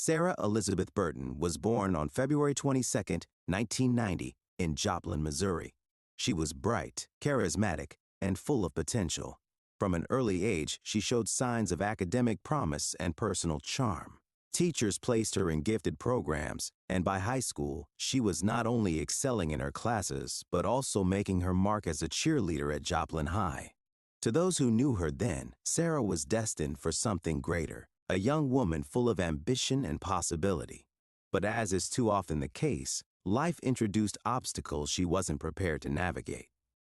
Sarah Elizabeth Burton was born on February 22, 1990, in Joplin, Missouri. She was bright, charismatic, and full of potential. From an early age, she showed signs of academic promise and personal charm. Teachers placed her in gifted programs, and by high school, she was not only excelling in her classes, but also making her mark as a cheerleader at Joplin High. To those who knew her then, Sarah was destined for something greater, a young woman full of ambition and possibility. But as is too often the case, life introduced obstacles she wasn't prepared to navigate.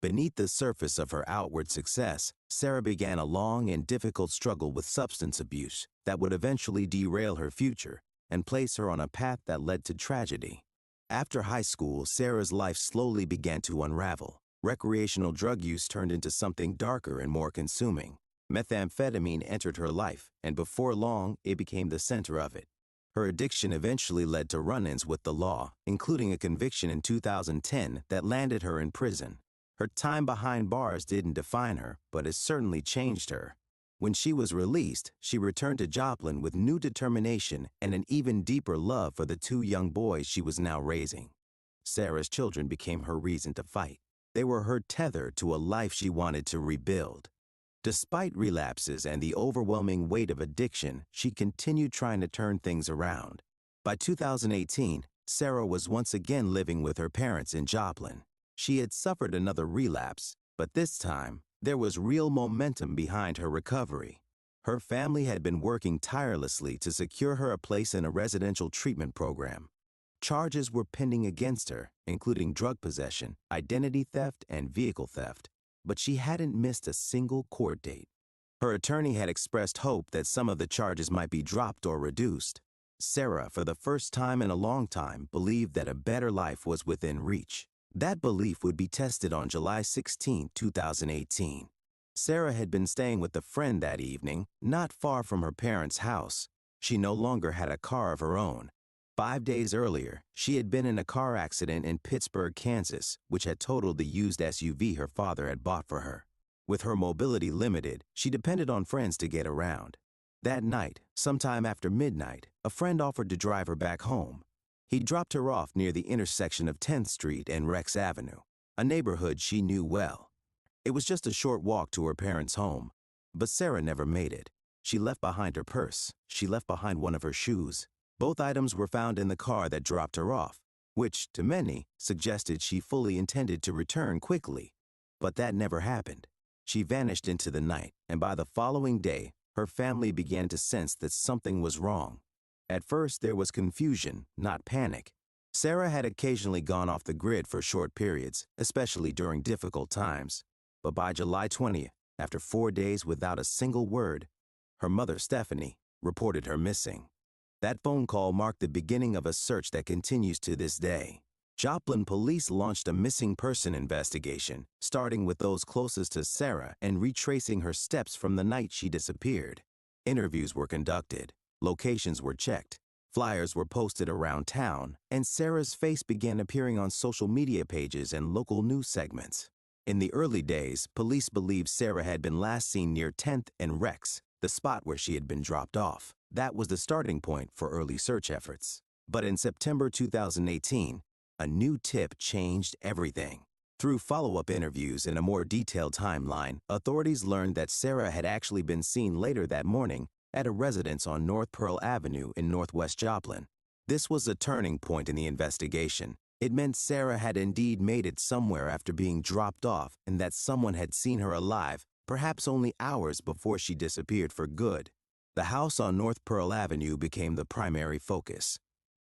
Beneath the surface of her outward success, Sarah began a long and difficult struggle with substance abuse that would eventually derail her future and place her on a path that led to tragedy. After high school, Sarah's life slowly began to unravel. Recreational drug use turned into something darker and more consuming. Methamphetamine entered her life, and before long, it became the center of it. Her addiction eventually led to run-ins with the law, including a conviction in 2010 that landed her in prison. Her time behind bars didn't define her, but it certainly changed her. When she was released, she returned to Joplin with new determination and an even deeper love for the two young boys she was now raising. Sarah's children became her reason to fight. They were her tether to a life she wanted to rebuild. Despite relapses and the overwhelming weight of addiction, she continued trying to turn things around. By 2018, Sarah was once again living with her parents in Joplin. She had suffered another relapse, but this time, there was real momentum behind her recovery. Her family had been working tirelessly to secure her a place in a residential treatment program. Charges were pending against her, including drug possession, identity theft, and vehicle theft, but she hadn't missed a single court date. Her attorney had expressed hope that some of the charges might be dropped or reduced. Sarah, for the first time in a long time, believed that a better life was within reach. That belief would be tested on July 16, 2018. Sarah had been staying with a friend that evening, not far from her parents' house. She no longer had a car of her own. 5 days earlier, she had been in a car accident in Pittsburgh, Kansas, which had totaled the used SUV her father had bought for her. With her mobility limited, she depended on friends to get around. That night, sometime after midnight, a friend offered to drive her back home. He dropped her off near the intersection of 10th Street and Rex Avenue, a neighborhood she knew well. It was just a short walk to her parents' home, but Sarah never made it. She left behind her purse. She left behind one of her shoes. Both items were found in the car that dropped her off, which, to many, suggested she fully intended to return quickly. But that never happened. She vanished into the night, and by the following day, her family began to sense that something was wrong. At first, there was confusion, not panic. Sarah had occasionally gone off the grid for short periods, especially during difficult times. But by July 20th, after 4 days without a single word, her mother, Stephanie, reported her missing. That phone call marked the beginning of a search that continues to this day. Joplin police launched a missing person investigation, starting with those closest to Sarah and retracing her steps from the night she disappeared. Interviews were conducted. Locations were checked, flyers were posted around town, and Sarah's face began appearing on social media pages and local news segments. In the early days, police believed Sarah had been last seen near 10th and Rex, the spot where she had been dropped off. That was the starting point for early search efforts. But in September 2018, a new tip changed everything. Through follow-up interviews and a more detailed timeline, authorities learned that Sarah had actually been seen later that morning at a residence on North Pearl Avenue in Northwest Joplin. This was a turning point in the investigation. It meant Sarah had indeed made it somewhere after being dropped off and that someone had seen her alive, perhaps only hours before she disappeared for good. The house on North Pearl Avenue became the primary focus.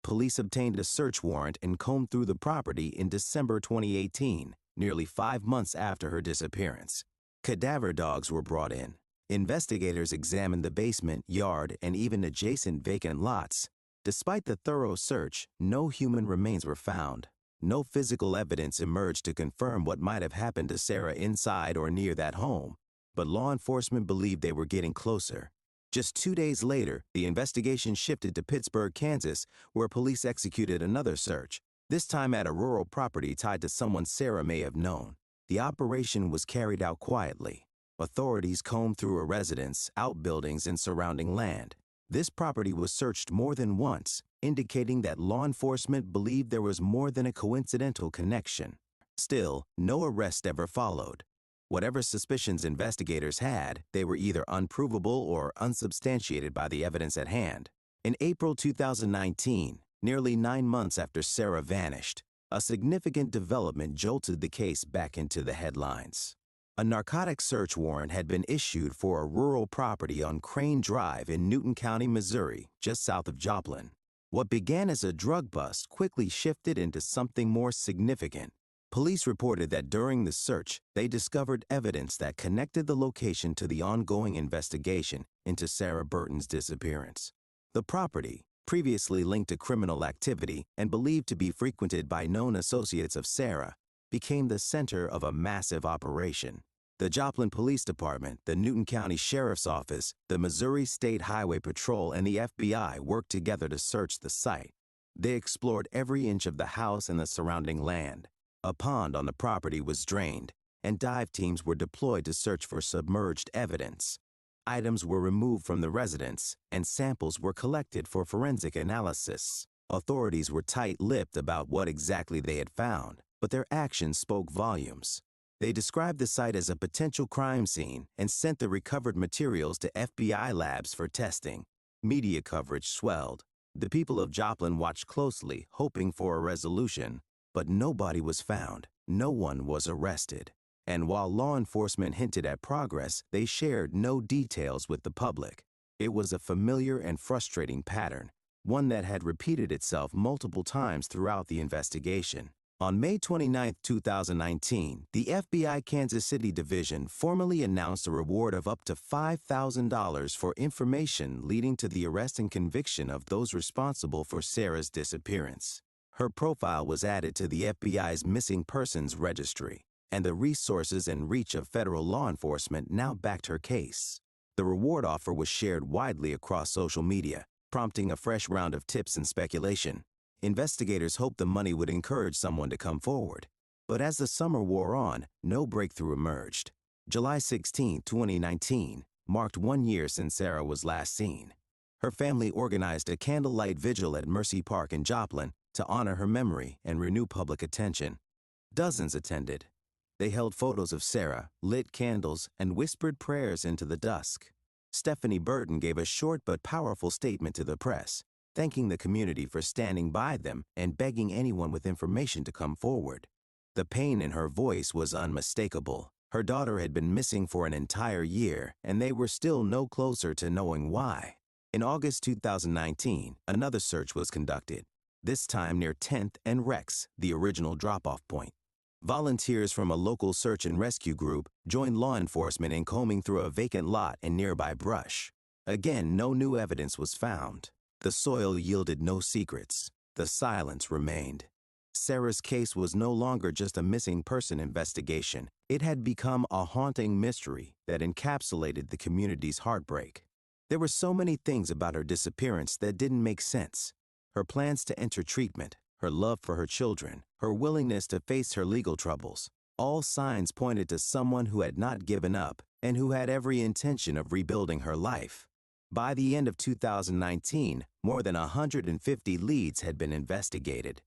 Police obtained a search warrant and combed through the property in December 2018, nearly 5 months after her disappearance. Cadaver dogs were brought in. Investigators examined the basement, yard, and even adjacent vacant lots. Despite the thorough search, no human remains were found. No physical evidence emerged to confirm what might have happened to Sarah inside or near that home, but law enforcement believed they were getting closer. Just 2 days later, the investigation shifted to Pittsburgh, Kansas, where police executed another search, this time at a rural property tied to someone Sarah may have known. The operation was carried out quietly. Authorities combed through a residence, outbuildings, and surrounding land. This property was searched more than once, indicating that law enforcement believed there was more than a coincidental connection. Still, no arrest ever followed. Whatever suspicions investigators had, they were either unprovable or unsubstantiated by the evidence at hand. In April 2019, nearly 9 months after Sarah vanished, a significant development jolted the case back into the headlines. A narcotic search warrant had been issued for a rural property on Crane Drive in Newton County, Missouri, just south of Joplin. What began as a drug bust quickly shifted into something more significant. Police reported that during the search, they discovered evidence that connected the location to the ongoing investigation into Sarah Burton's disappearance. The property, previously linked to criminal activity and believed to be frequented by known associates of Sarah, became the center of a massive operation. The Joplin Police Department, the Newton County Sheriff's Office, the Missouri State Highway Patrol, and the FBI worked together to search the site. They explored every inch of the house and the surrounding land. A pond on the property was drained, and dive teams were deployed to search for submerged evidence. Items were removed from the residence, and samples were collected for forensic analysis. Authorities were tight-lipped about what exactly they had found, but their actions spoke volumes. They described the site as a potential crime scene and sent the recovered materials to FBI labs for testing. Media coverage swelled. The people of Joplin watched closely, hoping for a resolution, but nobody was found. No one was arrested. And while law enforcement hinted at progress, they shared no details with the public. It was a familiar and frustrating pattern, one that had repeated itself multiple times throughout the investigation. On May 29, 2019, the FBI Kansas City Division formally announced a reward of up to $5,000 for information leading to the arrest and conviction of those responsible for Sarah's disappearance. Her profile was added to the FBI's Missing Persons Registry, and the resources and reach of federal law enforcement now backed her case. The reward offer was shared widely across social media, prompting a fresh round of tips and speculation. Investigators hoped the money would encourage someone to come forward. But as the summer wore on, no breakthrough emerged. July 16, 2019, marked 1 year since Sarah was last seen. Her family organized a candlelight vigil at Mercy Park in Joplin to honor her memory and renew public attention. Dozens attended. They held photos of Sarah, lit candles, and whispered prayers into the dusk. Stephanie Burton gave a short but powerful statement to the press, thanking the community for standing by them and begging anyone with information to come forward. The pain in her voice was unmistakable. Her daughter had been missing for an entire year, and they were still no closer to knowing why. In August 2019, another search was conducted, this time near 10th and Rex, the original drop-off point. Volunteers from a local search and rescue group joined law enforcement in combing through a vacant lot and nearby brush. Again, no new evidence was found. The soil yielded no secrets. The silence remained. Sarah's case was no longer just a missing person investigation. It had become a haunting mystery that encapsulated the community's heartbreak. There were so many things about her disappearance that didn't make sense. Her plans to enter treatment, her love for her children, her willingness to face her legal troubles. All signs pointed to someone who had not given up and who had every intention of rebuilding her life. By the end of 2019, more than 150 leads had been investigated.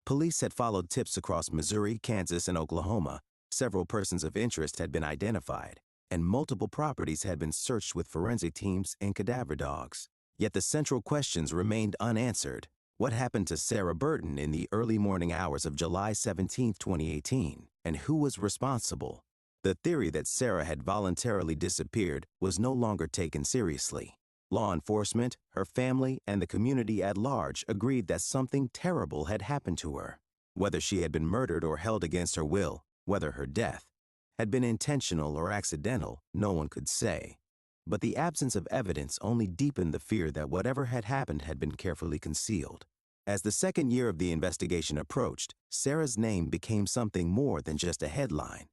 Police had followed tips across Missouri, Kansas, and Oklahoma. Several persons of interest had been identified, and multiple properties had been searched with forensic teams and cadaver dogs. Yet the central questions remained unanswered. What happened to Sarah Burton in the early morning hours of July 17, 2018, and who was responsible? The theory that Sarah had voluntarily disappeared was no longer taken seriously. Law enforcement, her family, and the community at large agreed that something terrible had happened to her. Whether she had been murdered or held against her will, whether her death had been intentional or accidental, no one could say. But the absence of evidence only deepened the fear that whatever had happened had been carefully concealed. As the second year of the investigation approached, Sarah's name became something more than just a headline.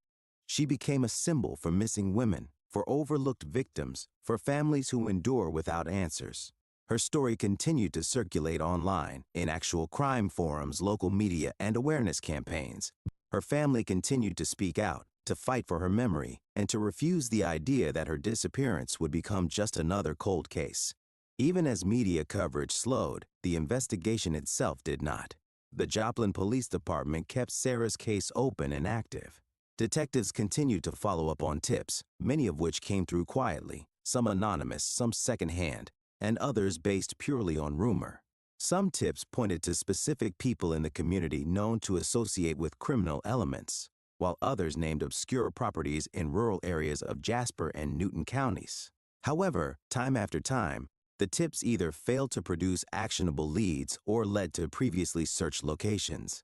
She became a symbol for missing women, for overlooked victims, for families who endure without answers. Her story continued to circulate online, in actual crime forums, local media, and awareness campaigns. Her family continued to speak out, to fight for her memory, and to refuse the idea that her disappearance would become just another cold case. Even as media coverage slowed, the investigation itself did not. The Joplin Police Department kept Sarah's case open and active. Detectives continued to follow up on tips, many of which came through quietly, some anonymous, some secondhand, and others based purely on rumor. Some tips pointed to specific people in the community known to associate with criminal elements, while others named obscure properties in rural areas of Jasper and Newton counties. However, time after time, the tips either failed to produce actionable leads or led to previously searched locations.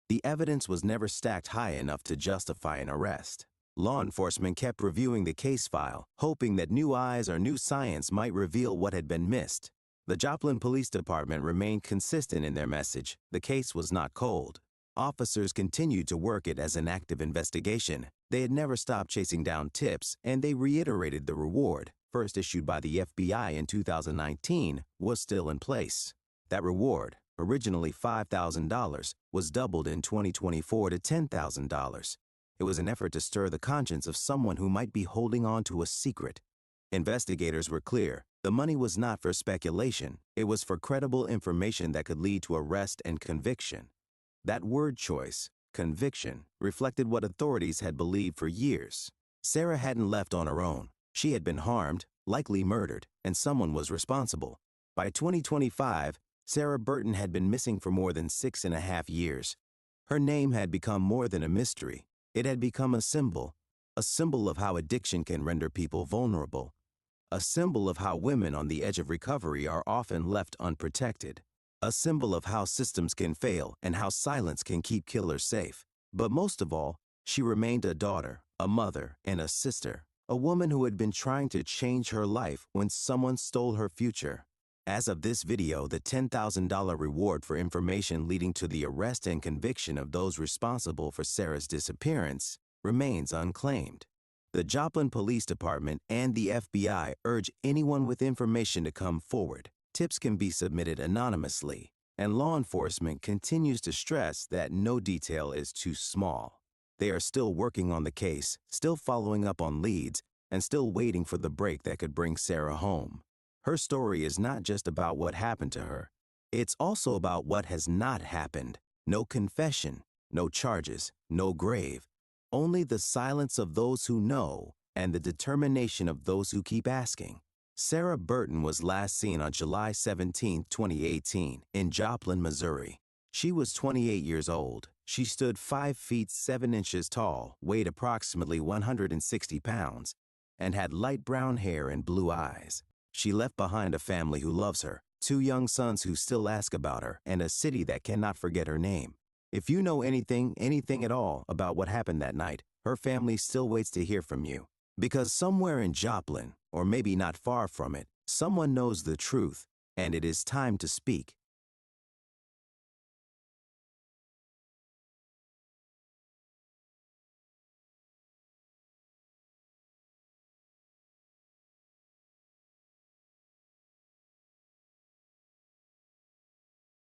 The evidence was never stacked high enough to justify an arrest. Law enforcement kept reviewing the case file, hoping that new eyes or new science might reveal what had been missed. The Joplin Police Department remained consistent in their message. The case was not cold. Officers continued to work it as an active investigation. They had never stopped chasing down tips, and they reiterated the reward, first issued by the FBI in 2019, was still in place. That reward, originally $5,000, was doubled in 2024 to $10,000. It was an effort to stir the conscience of someone who might be holding on to a secret. Investigators were clear. The money was not for speculation. It was for credible information that could lead to arrest and conviction. That word choice, conviction, reflected what authorities had believed for years. Sarah hadn't left on her own. She had been harmed, likely murdered, and someone was responsible. By 2025, Sarah Burton had been missing for more than 6.5 years. Her name had become more than a mystery. It had become a symbol of how addiction can render people vulnerable, a symbol of how women on the edge of recovery are often left unprotected, a symbol of how systems can fail and how silence can keep killers safe. But most of all, she remained a daughter, a mother, and a sister, a woman who had been trying to change her life when someone stole her future. As of this video, the $10,000 reward for information leading to the arrest and conviction of those responsible for Sarah's disappearance remains unclaimed. The Joplin Police Department and the FBI urge anyone with information to come forward. Tips can be submitted anonymously, and law enforcement continues to stress that no detail is too small. They are still working on the case, still following up on leads, and still waiting for the break that could bring Sarah home. Her story is not just about what happened to her. It's also about what has not happened. No confession, no charges, no grave. Only the silence of those who know and the determination of those who keep asking. Sarah Burton was last seen on July 17, 2018, in Joplin, Missouri. She was 28 years old. She stood 5 feet 7 inches tall, weighed approximately 160 pounds, and had light brown hair and blue eyes. She left behind a family who loves her, 2 young sons who still ask about her, and a city that cannot forget her name. If you know anything at all about what happened that night, her family still waits to hear from you. Because somewhere in Joplin, or maybe not far from it, someone knows the truth, and it is time to speak.